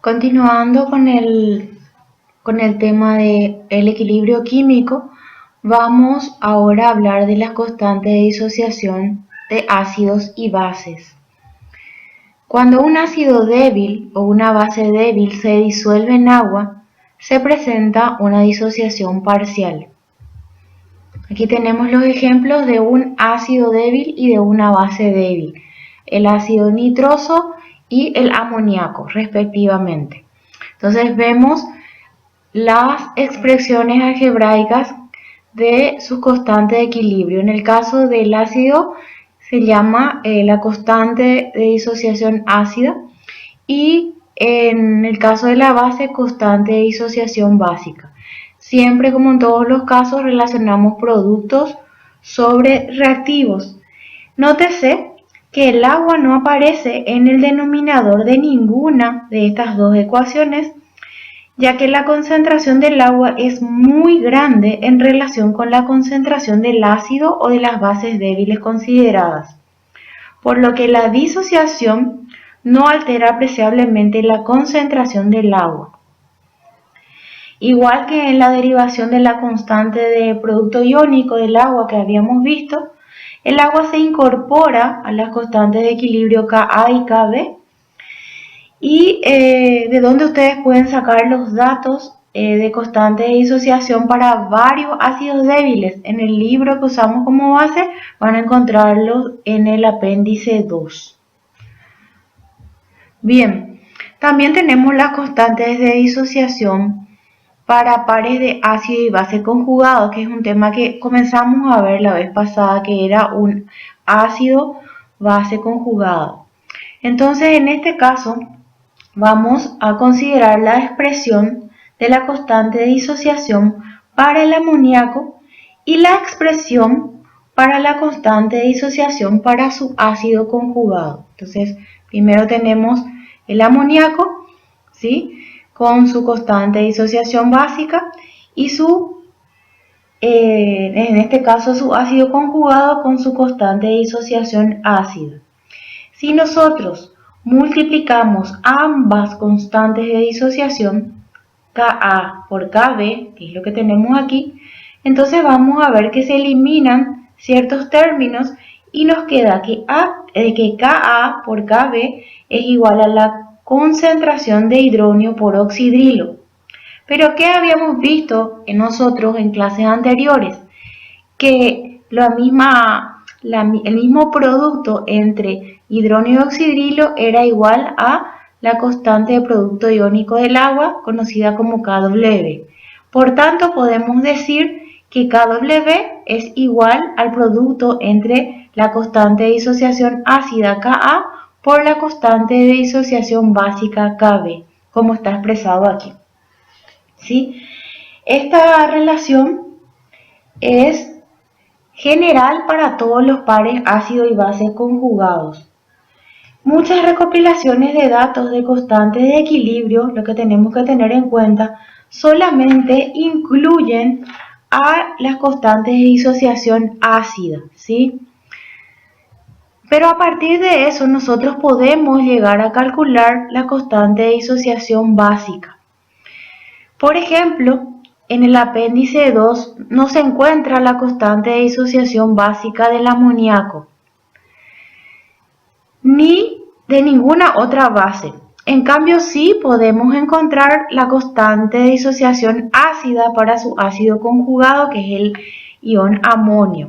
Continuando con el tema del equilibrio químico, vamos ahora a hablar de las constantes de disociación de ácidos y bases. Cuando un ácido débil o una base débil se disuelve en agua, se presenta una disociación parcial. Aquí tenemos los ejemplos de un ácido débil y de una base débil, el ácido nitroso y el amoníaco, respectivamente. Entonces vemos las expresiones algebraicas de sus constantes de equilibrio. En el caso del ácido se llama la constante de disociación ácida y en el caso de la base, constante de disociación básica. Siempre, como en todos los casos, relacionamos productos sobre reactivos. Nótese que el agua no aparece en el denominador de ninguna de estas dos ecuaciones, ya que la concentración del agua es muy grande en relación con la concentración del ácido o de las bases débiles consideradas, por lo que la disociación no altera apreciablemente la concentración del agua. Igual que en la derivación de la constante de producto iónico del agua que habíamos visto, el agua se incorpora a las constantes de equilibrio Ka y Kb, y de donde ustedes pueden sacar los datos de constante de disociación para varios ácidos débiles. En el libro que usamos como base van a encontrarlos en el apéndice 2. Bien, también tenemos las constantes de disociación para pares de ácido y base conjugados, que es un tema que comenzamos a ver la vez pasada, que era un ácido-base conjugado. Entonces, en este caso, vamos a considerar la expresión de la constante de disociación para el amoníaco y la expresión para la constante de disociación para su ácido conjugado. Entonces, primero tenemos el amoníaco, ¿sí?, con su constante de disociación básica y en este caso su ácido conjugado con su constante de disociación ácida. Si nosotros multiplicamos ambas constantes de disociación, Ka por Kb, que es lo que tenemos aquí, entonces vamos a ver que se eliminan ciertos términos y nos queda que Ka por Kb es igual a la concentración de hidrógeno por oxidrilo. Pero ¿qué habíamos visto nosotros en clases anteriores? Que el mismo producto entre hidrógeno y oxidrilo era igual a la constante de producto iónico del agua, conocida como Kw. Por tanto, podemos decir que Kw es igual al producto entre la constante de disociación ácida Ka por la constante de disociación básica Kb, como está expresado aquí. ¿Sí? Esta relación es general para todos los pares ácido y base conjugados. Muchas recopilaciones de datos de constantes de equilibrio, lo que tenemos que tener en cuenta, solamente incluyen a las constantes de disociación ácida, ¿sí? Pero a partir de eso nosotros podemos llegar a calcular la constante de disociación básica. Por ejemplo, en el apéndice 2 no se encuentra la constante de disociación básica del amoníaco, ni de ninguna otra base. En cambio, sí podemos encontrar la constante de disociación ácida para su ácido conjugado, que es el ion amonio.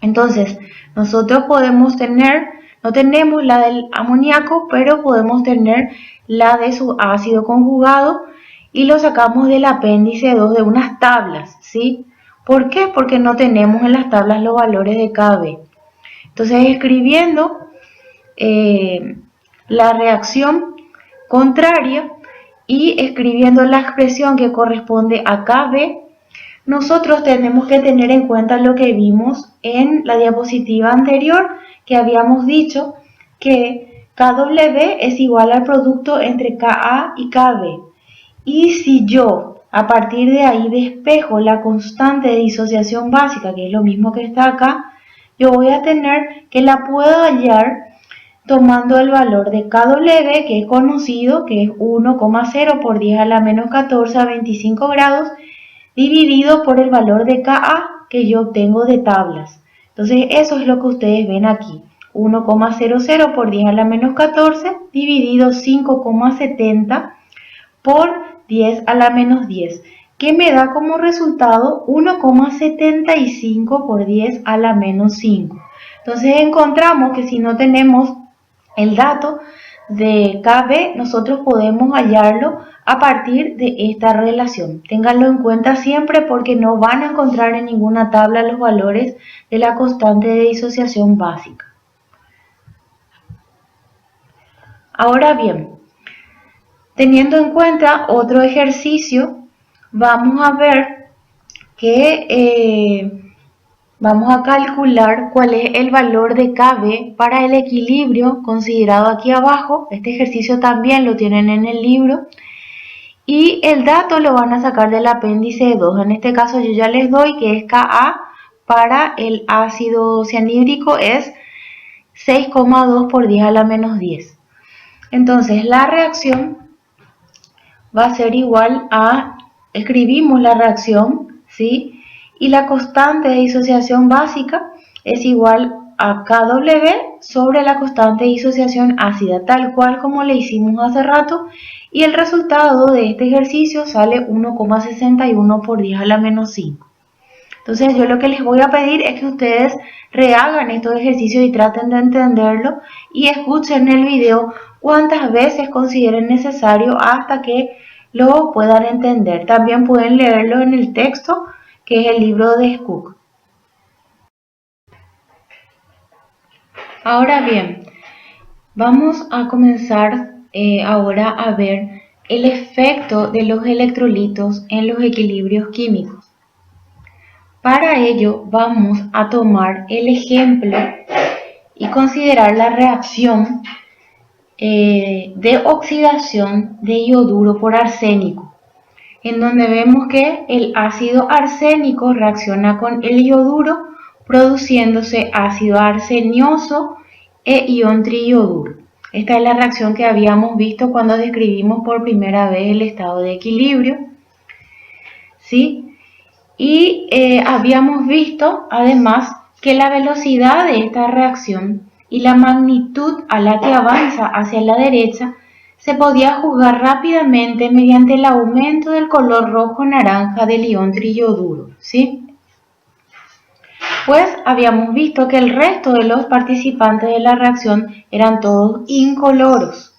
Entonces, nosotros podemos tener, no tenemos la del amoníaco, pero podemos tener la de su ácido conjugado y lo sacamos del apéndice 2 de unas tablas, ¿sí? ¿Por qué? Porque no tenemos en las tablas los valores de Kb. Entonces, escribiendo la reacción contraria y escribiendo la expresión que corresponde a Kb, nosotros tenemos que tener en cuenta lo que vimos en la diapositiva anterior, que habíamos dicho que Kw es igual al producto entre Ka y Kb. Y si yo a partir de ahí despejo la constante de disociación básica, que es lo mismo que está acá, yo voy a tener que la puedo hallar tomando el valor de KW, que es conocido, que es 1,0 por 10 a la menos 14 a 25 grados, dividido por el valor de Ka, que yo obtengo de tablas. Entonces eso es lo que ustedes ven aquí. 1,00 por 10 a la menos 14 dividido 5,70 por 10 a la menos 10, que me da como resultado 1,75 por 10 a la menos 5. Entonces encontramos que si no tenemos el dato de KB, nosotros podemos hallarlo a partir de esta relación. Ténganlo en cuenta siempre porque no van a encontrar en ninguna tabla los valores de la constante de disociación básica. Ahora bien, teniendo en cuenta otro ejercicio, vamos a ver que vamos a calcular cuál es el valor de KB para el equilibrio considerado aquí abajo. Este ejercicio también lo tienen en el libro. Y el dato lo van a sacar del apéndice 2. En este caso yo ya les doy que es Ka para el ácido cianhídrico es 6,2 por 10 a la menos 10. Entonces la reacción va a ser igual a, escribimos la reacción, ¿sí? Y la constante de disociación básica es igual a KW sobre la constante de disociación ácida, tal cual como le hicimos hace rato, y el resultado de este ejercicio sale 1,61 por 10 a la menos 5. Entonces yo lo que les voy a pedir es que ustedes rehagan estos ejercicios y traten de entenderlo y escuchen el video cuantas veces consideren necesario hasta que lo puedan entender. También pueden leerlo en el texto, que es el libro de Skoog. Ahora bien, vamos a comenzar ahora a ver el efecto de los electrolitos en los equilibrios químicos. Para ello vamos a tomar el ejemplo y considerar la reacción de oxidación de ioduro por arsénico, en donde vemos que el ácido arsénico reacciona con el ioduro produciéndose ácido arsenioso e ion triioduro. Esta es la reacción que habíamos visto cuando describimos por primera vez el estado de equilibrio, ¿sí? Y habíamos visto además que la velocidad de esta reacción y la magnitud a la que avanza hacia la derecha se podía juzgar rápidamente mediante el aumento del color rojo-naranja del ion triioduro, ¿sí? Pues habíamos visto que el resto de los participantes de la reacción eran todos incoloros.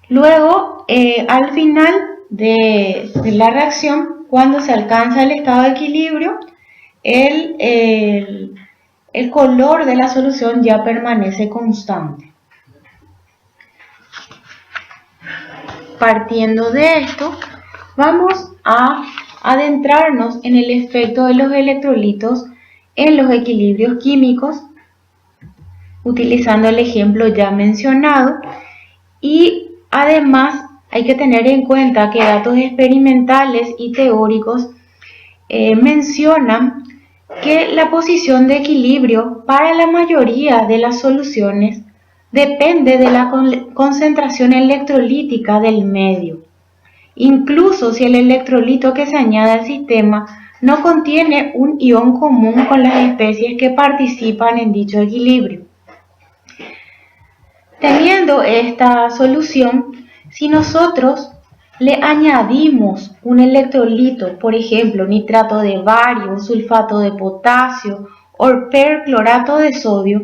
Luego, al final de la reacción, cuando se alcanza el estado de equilibrio, el color de la solución ya permanece constante. Partiendo de esto, vamos a adentrarnos en el efecto de los electrolitos en los equilibrios químicos, utilizando el ejemplo ya mencionado, y además hay que tener en cuenta que datos experimentales y teóricos mencionan que la posición de equilibrio para la mayoría de las soluciones depende de la concentración electrolítica del medio, incluso si el electrolito que se añade al sistema no contiene un ion común con las especies que participan en dicho equilibrio. Teniendo esta solución, si nosotros le añadimos un electrolito, por ejemplo, nitrato de bario, sulfato de potasio o perclorato de sodio,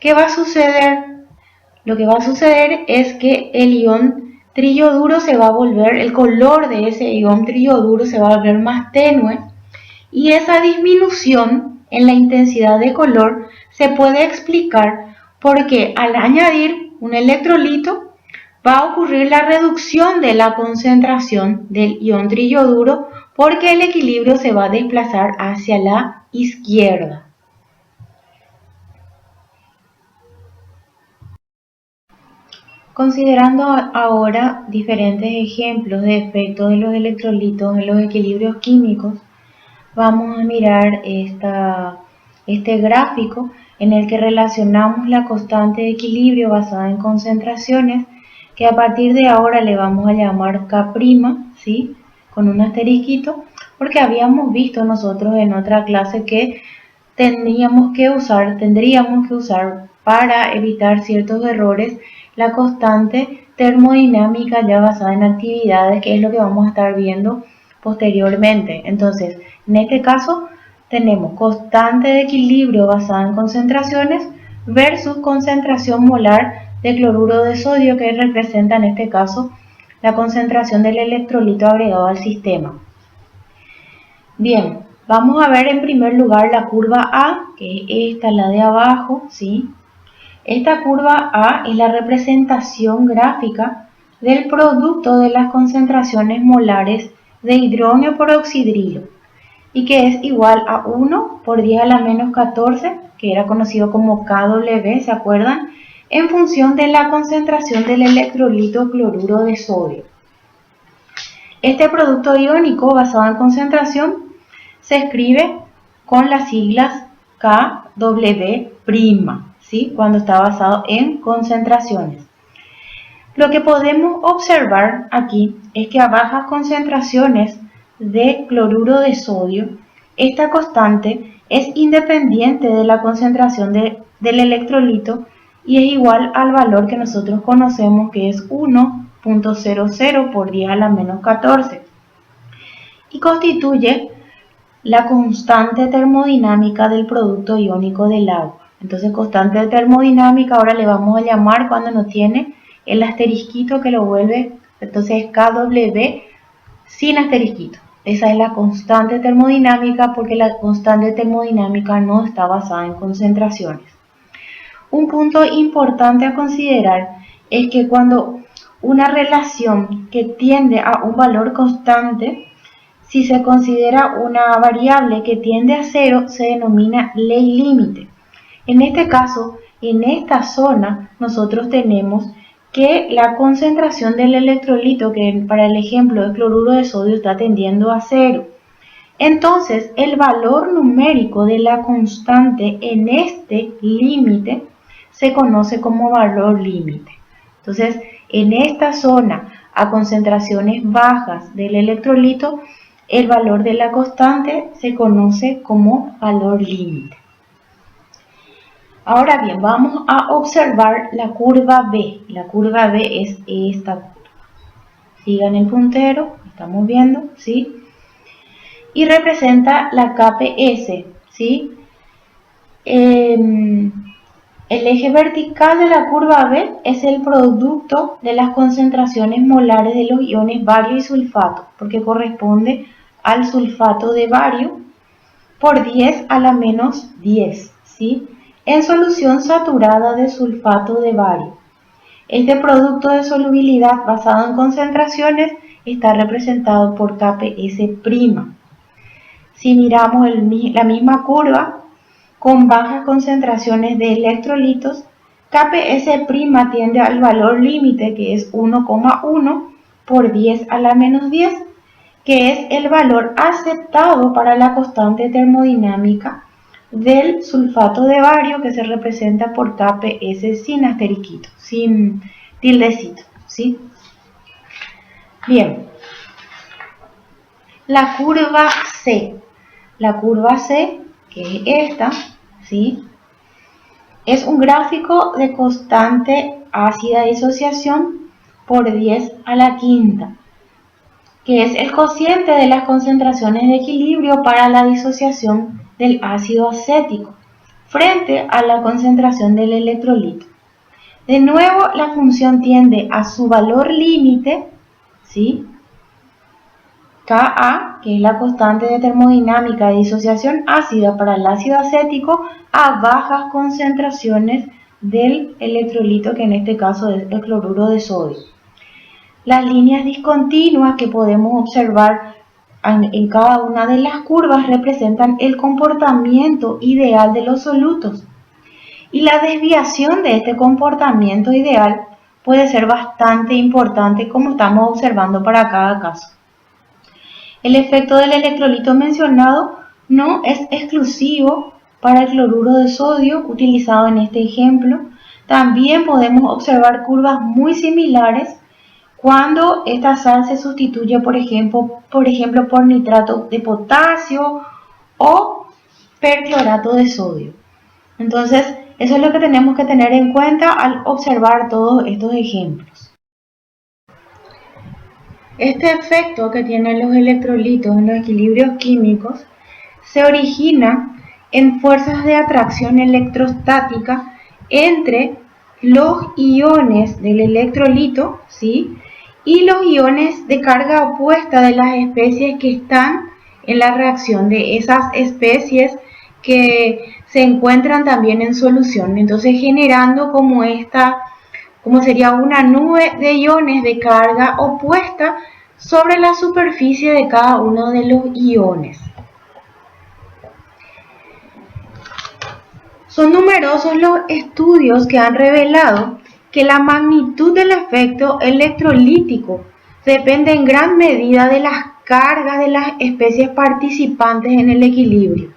¿qué va a suceder? Lo que va a suceder es que el ion triioduro se va a volver, el color de ese ion triioduro se va a volver más tenue, y esa disminución en la intensidad de color se puede explicar porque al añadir un electrolito va a ocurrir la reducción de la concentración del ion triioduro porque el equilibrio se va a desplazar hacia la izquierda. Considerando ahora diferentes ejemplos de efectos de los electrolitos en los equilibrios químicos, vamos a mirar este gráfico en el que relacionamos la constante de equilibrio basada en concentraciones, que a partir de ahora le vamos a llamar K', ¿sí? Con un asterisquito, porque habíamos visto nosotros en otra clase que tendríamos que usar para evitar ciertos errores la constante termodinámica ya basada en actividades, que es lo que vamos a estar viendo posteriormente. Entonces, en este caso tenemos constante de equilibrio basada en concentraciones versus concentración molar de cloruro de sodio, que representa en este caso la concentración del electrolito agregado al sistema. Bien, vamos a ver en primer lugar la curva A, que es esta, la de abajo, ¿sí? Esta curva A es la representación gráfica del producto de las concentraciones molares de hidrógeno por oxidrilo, y que es igual a 1 por 10 a la menos 14, que era conocido como KW, ¿se acuerdan? En función de la concentración del electrolito cloruro de sodio. Este producto iónico basado en concentración se escribe con las siglas KW', ¿sí? Cuando está basado en concentraciones. Lo que podemos observar aquí es que a bajas concentraciones de cloruro de sodio, esta constante es independiente de la concentración del electrolito y es igual al valor que nosotros conocemos, que es 1.00 por 10 a la menos 14, y constituye la constante termodinámica del producto iónico del agua. Entonces, constante termodinámica ahora le vamos a llamar cuando no tiene el asterisquito que lo vuelve, entonces KW sin asterisquito. Esa es la constante termodinámica, porque la constante termodinámica no está basada en concentraciones. Un punto importante a considerar es que cuando una relación que tiende a un valor constante, si se considera una variable que tiende a cero, se denomina ley límite. En este caso, en esta zona, nosotros tenemos que la concentración del electrolito, que para el ejemplo de cloruro de sodio está tendiendo a cero. Entonces, el valor numérico de la constante en este límite se conoce como valor límite. Entonces, en esta zona, a concentraciones bajas del electrolito, el valor de la constante se conoce como valor límite. Ahora bien, vamos a observar la curva B. La curva B es esta curva. Sigan el puntero, estamos viendo, ¿sí? Y representa la KPS, ¿sí? El eje vertical de la curva B es el producto de las concentraciones molares de los iones bario y sulfato, porque corresponde al sulfato de bario por 10 a la menos 10, ¿sí? En solución saturada de sulfato de bario. Este producto de solubilidad basado en concentraciones está representado por KPS'. Si miramos la misma curva con bajas concentraciones de electrolitos, KPS' tiende al valor límite, que es 1,1 por 10 a la menos 10, que es el valor aceptado para la constante termodinámica del sulfato de bario, que se representa por KPS sin asterisquito, sin tildecito, ¿sí? Bien, la curva C. La curva C, que es esta, ¿sí? Es un gráfico de constante ácida disociación por 10 a la quinta, que es el cociente de las concentraciones de equilibrio para la disociación del ácido acético frente a la concentración del electrolito. De nuevo, la función tiende a su valor límite, ¿sí? Ka, que es la constante de termodinámica de disociación ácida para el ácido acético, a bajas concentraciones del electrolito, que en este caso es el cloruro de sodio. Las líneas discontinuas que podemos observar en cada una de las curvas representan el comportamiento ideal de los solutos. Y la desviación de este comportamiento ideal puede ser bastante importante, como estamos observando para cada caso. El efecto del electrolito mencionado no es exclusivo para el cloruro de sodio utilizado en este ejemplo. También podemos observar curvas muy similares cuando esta sal se sustituye, por ejemplo, por nitrato de potasio o perclorato de sodio. Entonces, eso es lo que tenemos que tener en cuenta al observar todos estos ejemplos. Este efecto que tienen los electrolitos en los equilibrios químicos se origina en fuerzas de atracción electrostática entre los iones del electrolito, ¿sí?, y los iones de carga opuesta de las especies que están en la reacción, de esas especies que se encuentran también en solución. Entonces, generando como sería una nube de iones de carga opuesta sobre la superficie de cada uno de los iones. Son numerosos los estudios que han revelado que la magnitud del efecto electrolítico depende en gran medida de las cargas de las especies participantes en el equilibrio.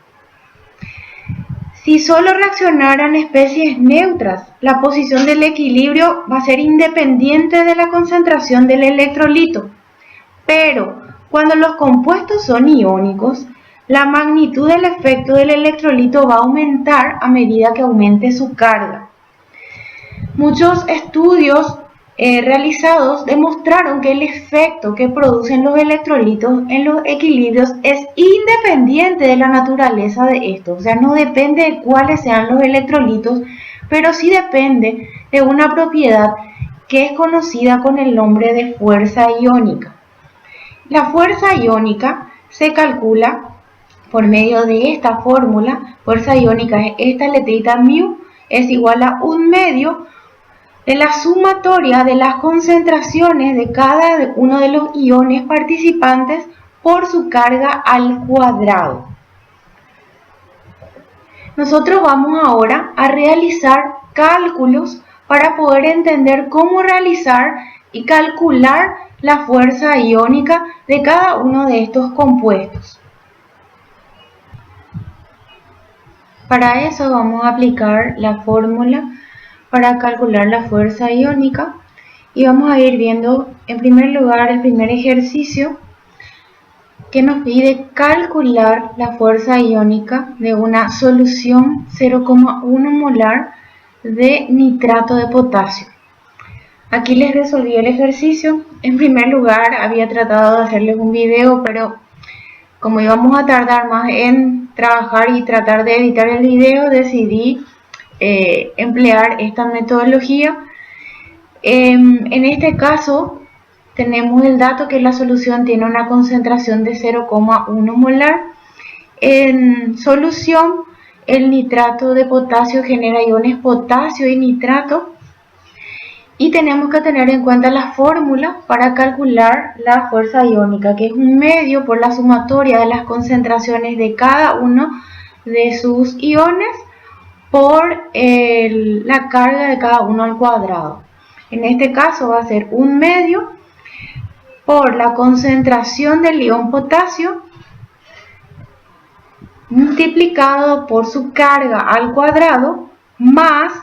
Si solo reaccionaran especies neutras, la posición del equilibrio va a ser independiente de la concentración del electrolito. Pero cuando los compuestos son iónicos, la magnitud del efecto del electrolito va a aumentar a medida que aumente su carga. Muchos estudios realizados demostraron que el efecto que producen los electrolitos en los equilibrios es independiente de la naturaleza de estos. O sea, no depende de cuáles sean los electrolitos, pero sí depende de una propiedad que es conocida con el nombre de fuerza iónica. La fuerza iónica se calcula por medio de esta fórmula. Fuerza iónica es esta letrita mu, es igual a 1/2 de la sumatoria de las concentraciones de cada uno de los iones participantes por su carga al cuadrado. Nosotros vamos ahora a realizar cálculos para poder entender cómo realizar y calcular la fuerza iónica de cada uno de estos compuestos. Para eso vamos a aplicar la fórmula para calcular la fuerza iónica y vamos a ir viendo en primer lugar el primer ejercicio que nos pide calcular la fuerza iónica de una solución 0,1 molar de nitrato de potasio. Aquí les resolví el ejercicio. En primer lugar había tratado de hacerles un video, pero como íbamos a tardar más en trabajar y tratar de editar el video, decidí emplear esta metodología. En este caso tenemos el dato que la solución tiene una concentración de 0,1 molar. En solución, el nitrato de potasio genera iones potasio y nitrato, y tenemos que tener en cuenta la fórmula para calcular la fuerza iónica, que es 1/2 por la sumatoria de las concentraciones de cada uno de sus iones por la carga de cada uno al cuadrado. En este caso va a ser 1/2 por la concentración del ion potasio multiplicado por su carga al cuadrado más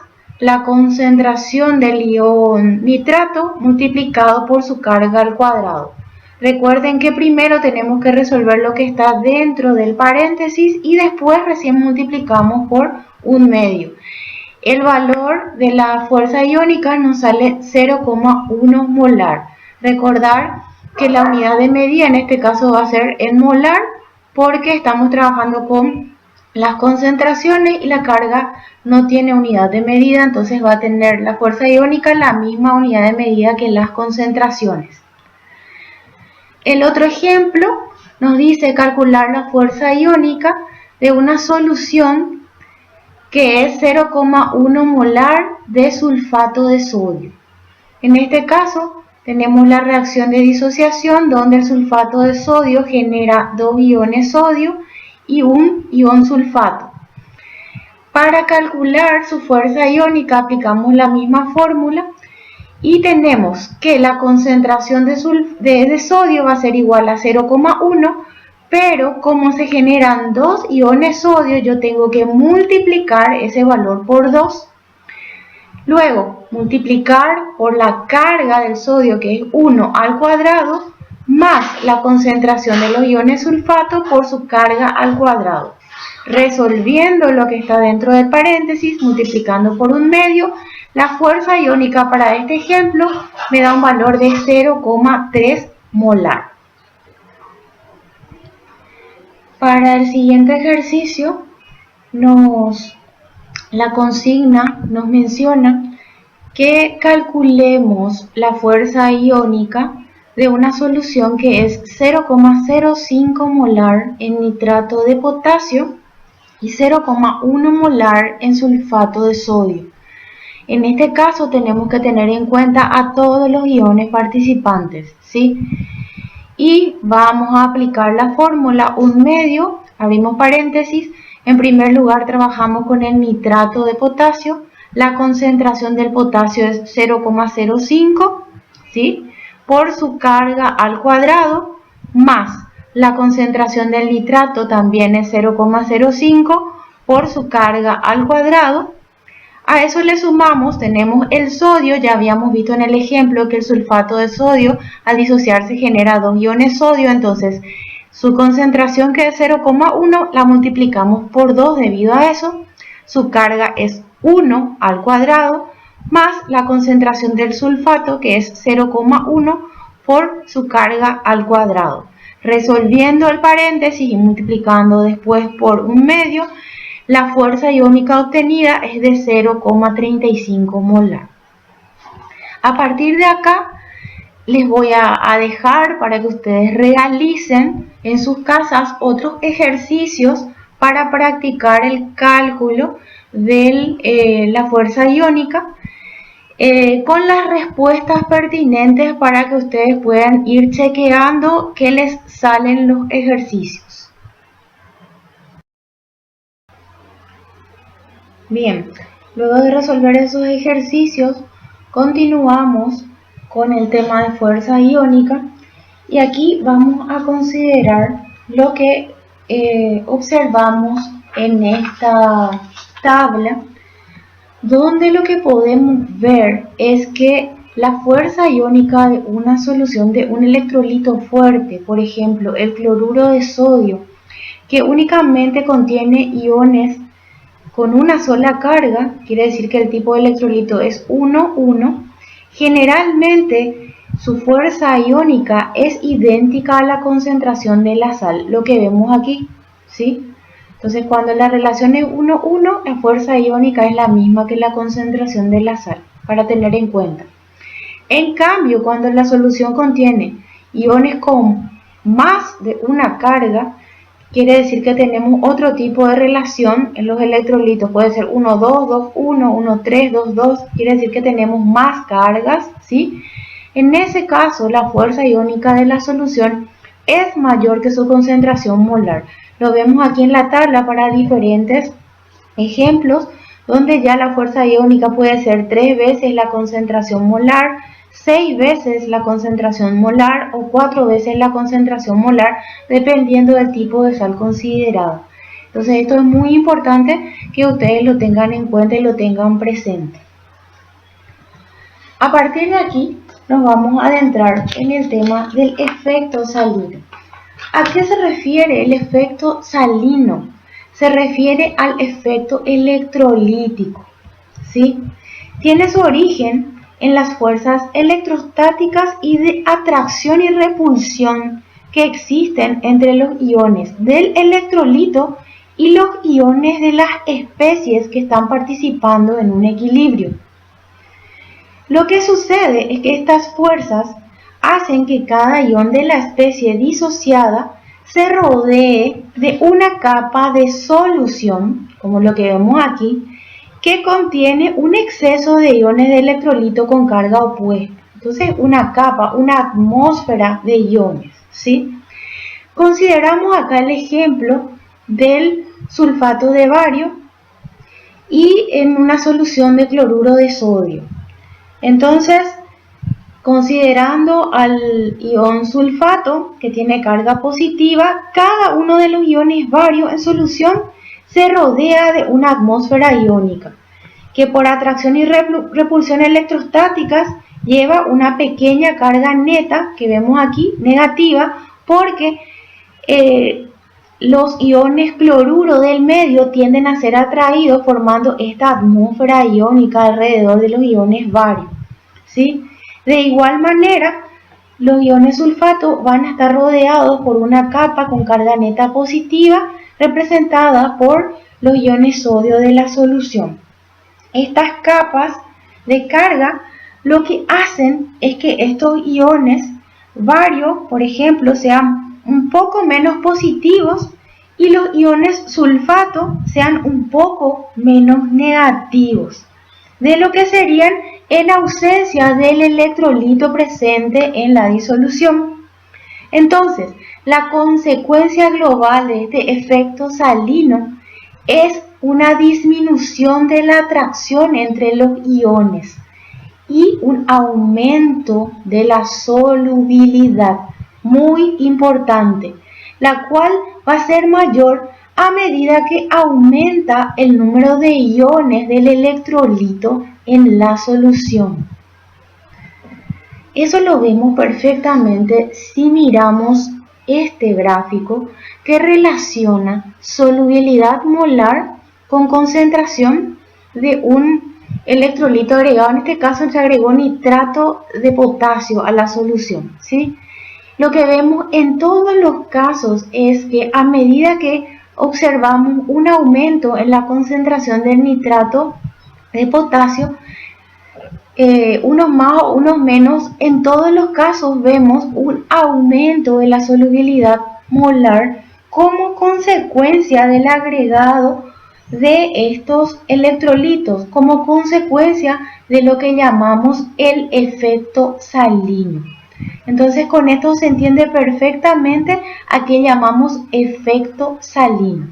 la concentración del ion nitrato multiplicado por su carga al cuadrado. Recuerden que primero tenemos que resolver lo que está dentro del paréntesis y después recién multiplicamos por 1/2. El valor de la fuerza iónica nos sale 0,1 molar. Recordar que la unidad de medida en este caso va a ser en molar, porque estamos trabajando con las concentraciones y la carga no tiene unidad de medida, entonces va a tener la fuerza iónica la misma unidad de medida que las concentraciones. El otro ejemplo nos dice calcular la fuerza iónica de una solución que es 0,1 molar de sulfato de sodio. En este caso tenemos la reacción de disociación donde el sulfato de sodio genera 2 iones sodio y un ion sulfato. Para calcular su fuerza iónica aplicamos la misma fórmula y tenemos que la concentración de sodio va a ser igual a 0,1, pero como se generan 2 iones sodio, yo tengo que multiplicar ese valor por 2. Luego, multiplicar por la carga del sodio, que es 1 al cuadrado, más la concentración de los iones sulfato por su carga al cuadrado. Resolviendo lo que está dentro del paréntesis, multiplicando por 1/2, la fuerza iónica para este ejemplo me da un valor de 0,3 molar. Para el siguiente ejercicio, la consigna nos menciona que calculemos la fuerza iónica de una solución que es 0,05 molar en nitrato de potasio y 0,1 molar en sulfato de sodio. En este caso tenemos que tener en cuenta a todos los iones participantes, ¿sí? Y vamos a aplicar la fórmula 1/2, abrimos paréntesis. En primer lugar trabajamos con el nitrato de potasio. La concentración del potasio es 0,05, ¿sí? Por su carga al cuadrado, más la concentración del nitrato también es 0,05 por su carga al cuadrado. A eso le sumamos, tenemos el sodio. Ya habíamos visto en el ejemplo que el sulfato de sodio al disociarse genera 2 iones sodio, entonces su concentración, que es 0,1, la multiplicamos por 2 debido a eso. Su carga es 1 al cuadrado más la concentración del sulfato, que es 0,1 por su carga al cuadrado. Resolviendo el paréntesis y multiplicando después por 1/2, la fuerza iónica obtenida es de 0,35 molar. A partir de acá les voy a dejar para que ustedes realicen en sus casas otros ejercicios para practicar el cálculo de la fuerza iónica con las respuestas pertinentes para que ustedes puedan ir chequeando que les salen los ejercicios. Bien, luego de resolver esos ejercicios, continuamos con el tema de fuerza iónica y aquí vamos a considerar lo que observamos en esta tabla, donde lo que podemos ver es que la fuerza iónica de una solución de un electrolito fuerte, por ejemplo el cloruro de sodio, que únicamente contiene iones con una sola carga, quiere decir que el tipo de electrolito es 1,1, generalmente su fuerza iónica es idéntica a la concentración de la sal, lo que vemos aquí, ¿sí? Entonces cuando la relación es 1,1, la fuerza iónica es la misma que la concentración de la sal, para tener en cuenta. En cambio, cuando la solución contiene iones con más de una carga, quiere decir que tenemos otro tipo de relación en los electrolitos. Puede ser 1,2, 2,1, 1,3, 2,2. Quiere decir que tenemos más cargas, ¿sí? En ese caso, la fuerza iónica de la solución es mayor que su concentración molar. Lo vemos aquí en la tabla para diferentes ejemplos, donde ya la fuerza iónica puede ser 3 veces la concentración molar, 6 veces la concentración molar o 4 veces la concentración molar, dependiendo del tipo de sal considerada. Entonces esto es muy importante que ustedes lo tengan en cuenta y lo tengan presente. A partir de aquí nos vamos a adentrar en el tema del efecto salino. ¿A qué se refiere el efecto salino? Se refiere al efecto electrolítico, ¿sí? Tiene su origen en las fuerzas electrostáticas y de atracción y repulsión que existen entre los iones del electrolito y los iones de las especies que están participando en un equilibrio. Lo que sucede es que estas fuerzas hacen que cada ion de la especie disociada se rodee de una capa de solución, como lo que vemos aquí, que contiene un exceso de iones de electrolito con carga opuesta. Entonces, una capa, una atmósfera de iones, ¿sí? Consideramos acá el ejemplo del sulfato de bario y en una solución de cloruro de sodio. Entonces, Considerando al ion sulfato, que tiene carga positiva, cada uno de los iones barios en solución se rodea de una atmósfera iónica, que por atracción y repulsión electrostáticas lleva una pequeña carga neta, que vemos aquí, negativa, porque los iones cloruro del medio tienden a ser atraídos formando esta atmósfera iónica alrededor de los iones barios, ¿sí? De igual manera, los iones sulfato van a estar rodeados por una capa con carga neta positiva representada por los iones sodio de la solución. Estas capas de carga lo que hacen es que estos iones barios, por ejemplo, sean un poco menos positivos y los iones sulfato sean un poco menos negativos de lo que serían en ausencia del electrolito presente en la disolución. Entonces, la consecuencia global de este efecto salino es una disminución de la atracción entre los iones y un aumento de la solubilidad, muy importante, la cual va a ser mayor a medida que aumenta el número de iones del electrolito en la solución. Eso lo vemos perfectamente si miramos este gráfico que relaciona solubilidad molar con concentración de un electrolito agregado. En este caso se agregó nitrato de potasio a la solución, ¿sí? Lo que vemos en todos los casos es que a medida que observamos un aumento en la concentración del nitrato de potasio, unos más o unos menos, en todos los casos vemos un aumento de la solubilidad molar como consecuencia del agregado de estos electrolitos, como consecuencia de lo que llamamos el efecto salino. Entonces con esto se entiende perfectamente a qué llamamos efecto salino.